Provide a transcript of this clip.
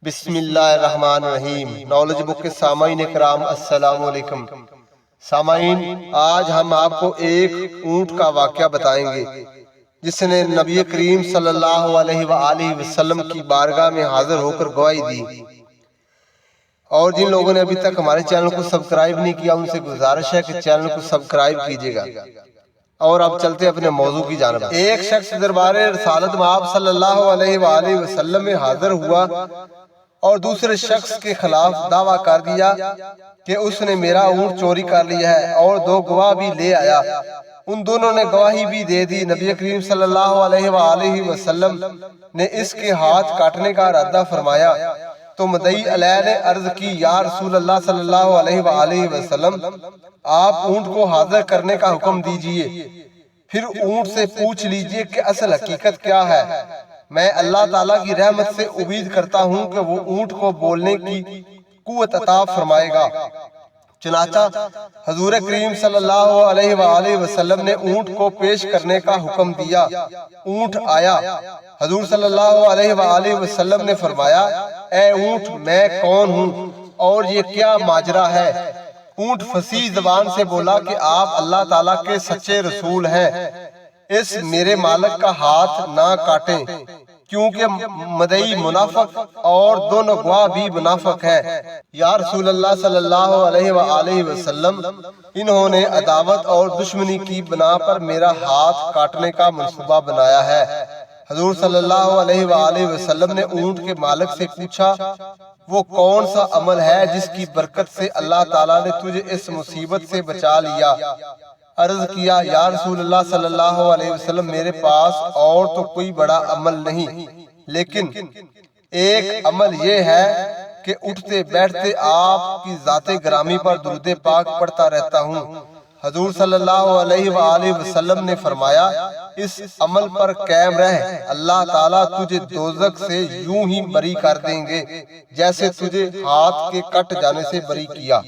بسم اللہ الرحمن الرحیم۔ نالج بک کے سامعین اکرام السلام علیکم۔ سامعین، آج ہم آپ کو ایک اونٹ کا واقعہ بتائیں گے جس نے نبی کریم صلی اللہ علیہ وآلہ وسلم کی بارگاہ میں حاضر ہو کر گواہی دی۔ اور جن لوگوں نے ابھی تک ہمارے چینل کو سبسکرائب نہیں کیا ان سے گزارش ہے کہ چینل کو سبسکرائب کیجیے گا۔ اور اب چلتے اپنے موضوع کی جانب۔ ایک شخص دربار رسالت مآب صلی اللہ علیہ وآلہ وسلم میں حاضر ہوا اور دوسرے شخص کے خلاف دعویٰ کر دیا کہ اس نے میرا اونٹ چوری کر لیا ہے، اور دو گواہ بھی لے آیا۔ ان دونوں نے گواہی بھی دے دی۔ نبی کریم صلی اللہ علیہ وآلہ وسلم نے اس کے ہاتھ کاٹنے کا ارادہ فرمایا تو مدعی علیہ نے عرض کی، یا رسول اللہ صلی اللہ علیہ وآلہ وسلم، آپ اونٹ کو حاضر کرنے کا حکم دیجئے، پھر اونٹ سے پوچھ لیجئے کہ اصل حقیقت کیا ہے۔ میں اللہ تعالیٰ کی رحمت سے امید کرتا ہوں کہ وہ اونٹ کو بولنے کی قوت عطا فرمائے گا۔ چنانچہ حضور کریم صلی اللہ علیہ وآلہ وسلم نے اونٹ کو پیش کرنے کا حکم دیا۔ اونٹ آیا۔ حضور صلی اللہ علیہ وآلہ وسلم نے فرمایا، اے اونٹ، میں کون ہوں اور یہ کیا ماجرا ہے؟ اونٹ فصیح زبان سے بولا کہ آپ اللہ تعالیٰ کے سچے رسول ہیں، اس میرے مالک کا ہاتھ نہ کاٹیں، کیونکہ مدعی منافق اور دونوں گواہ بھی منافق ہیں۔ یا رسول اللہ صلی اللہ علیہ وآلہ وسلم، انہوں نے عداوت اور دشمنی کی بنا پر میرا ہاتھ کاٹنے کا منصوبہ بنایا ہے۔ حضور صلی اللہ علیہ وآلہ وسلم نے اونٹ کے مالک سے پوچھا، وہ کون سا عمل ہے جس کی برکت سے اللہ تعالیٰ نے تجھے اس مصیبت سے بچا لیا؟ عرض کیا، یا رسول اللہ صلی اللہ علیہ وسلم، میرے پاس اور تو کوئی بڑا عمل نہیں، لیکن ایک عمل یہ ہے کہ اٹھتے بیٹھتے آپ کی ذات گرامی پر درود پاک پڑھتا رہتا ہوں۔ حضور صلی اللہ علیہ وآلہ وسلم نے فرمایا، اس عمل پر قائم رہ، اللہ تعالیٰ تجھے دوزخ سے یوں ہی بری کر دیں گے جیسے تجھے ہاتھ کے کٹ جانے سے بری کیا۔